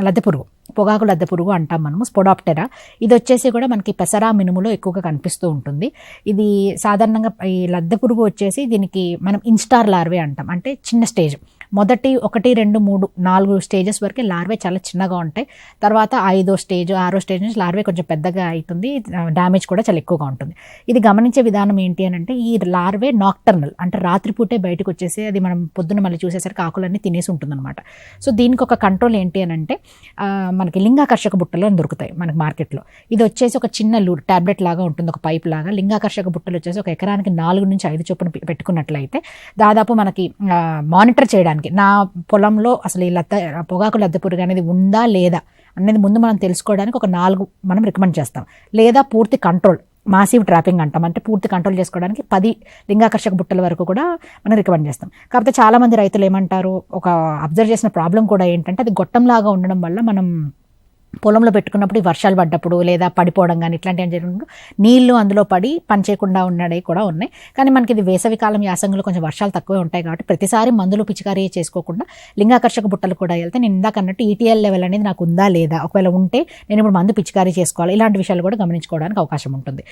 లద్దె పురుగు, పొగాకు లద్దె పురుగు అంటాం మనము, స్పోడాప్టెరా. ఇది వచ్చేసి కూడా మనకి పెసరా మినుములో ఎక్కువగా కనిపిస్తూ ఉంటుంది. ఇది సాధారణంగా ఈ లద్దె పురుగు వచ్చేసి దీనికి మనం ఇన్స్టార్ లార్వే అంటాం, అంటే చిన్న స్టేజ్. మొదటి 1, 2, 3, 4 స్టేజెస్ వరకే లార్వే చాలా చిన్నగా ఉంటాయి. తర్వాత 5వ స్టేజ్ 6వ స్టేజ్ నుంచి లార్వే కొంచెం పెద్దగా అవుతుంది, డ్యామేజ్ కూడా చాలా ఎక్కువగా ఉంటుంది. ఇది గమనించే విధానం ఏంటి అని అంటే, ఈ లార్వే నాక్టర్నల్, అంటే రాత్రిపూటే బయటకు వచ్చేసి అది మనం పొద్దున్న మళ్ళీ చూసేసరికి ఆకులన్నీ తినేసి ఉంటుందన్నమాట. సో దీనికి ఒక కంట్రోల్ ఏంటి అని అంటే, మనకి లింగాకర్షక బుట్టలు అని దొరుకుతాయి మనకి మార్కెట్లో. ఇది వచ్చేసి ఒక చిన్న ట్యాబ్లెట్ లాగా ఉంటుంది, ఒక పైప్ లాగా. లింగాకర్షక బుట్టలు వచ్చేసి ఒక ఎకరానికి 4 నుంచి 5 చొప్పున పెట్టుకున్నట్లయితే దాదాపు మనకి మానిటర్ చేయడానికి, నా పొలంలో అసలు ఈ పొగాకు లద్దె పురుగు అనేది ఉందా లేదా అనేది ముందు మనం తెలుసుకోవడానికి ఒక 4 మనం రికమెండ్ చేస్తాం. లేదా పూర్తి కంట్రోల్, మాసివ్ ట్రాపింగ్ అంటాం, అంటే పూర్తి కంట్రోల్ చేసుకోవడానికి 10 లింగాకర్షక బుట్టల వరకు కూడా మనం రికమెండ్ చేస్తాం. కాకపోతే చాలామంది రైతులు ఏమంటారు, ఒక అబ్జర్వ్ చేసిన ప్రాబ్లం కూడా ఏంటంటే, అది గొట్టంలాగా ఉండడం వల్ల మనం పొలంలో పెట్టుకున్నప్పుడు వర్షాలు పడ్డప్పుడు లేదా పడిపోవడం కానీ ఇట్లాంటివి ఏం జరిగినప్పుడు నీళ్లు అందులో పడి పనిచేయకుండా ఉన్నవి కూడా ఉన్నాయి. కానీ మనకి ఇది వేసవికాలం, యాసంగిలో కొంచెం వర్షాలు తక్కువే ఉంటాయి కాబట్టి ప్రతిసారి మందులు పిచికారీ చేసుకోకుండా లింగాకర్షక బుట్టలు కూడా వెళ్తే, నేను ఇందాక అన్నట్టు ఈటీఎల్ లెవెల్ అనేది నాకు ఉందా లేదా, ఒకవేళ ఉంటే నేను ఇప్పుడు మందు పిచికారీ చేసుకోవాలి, ఇలాంటి విషయాలు కూడా గమనించుకోవడానికి అవకాశం ఉంటుంది.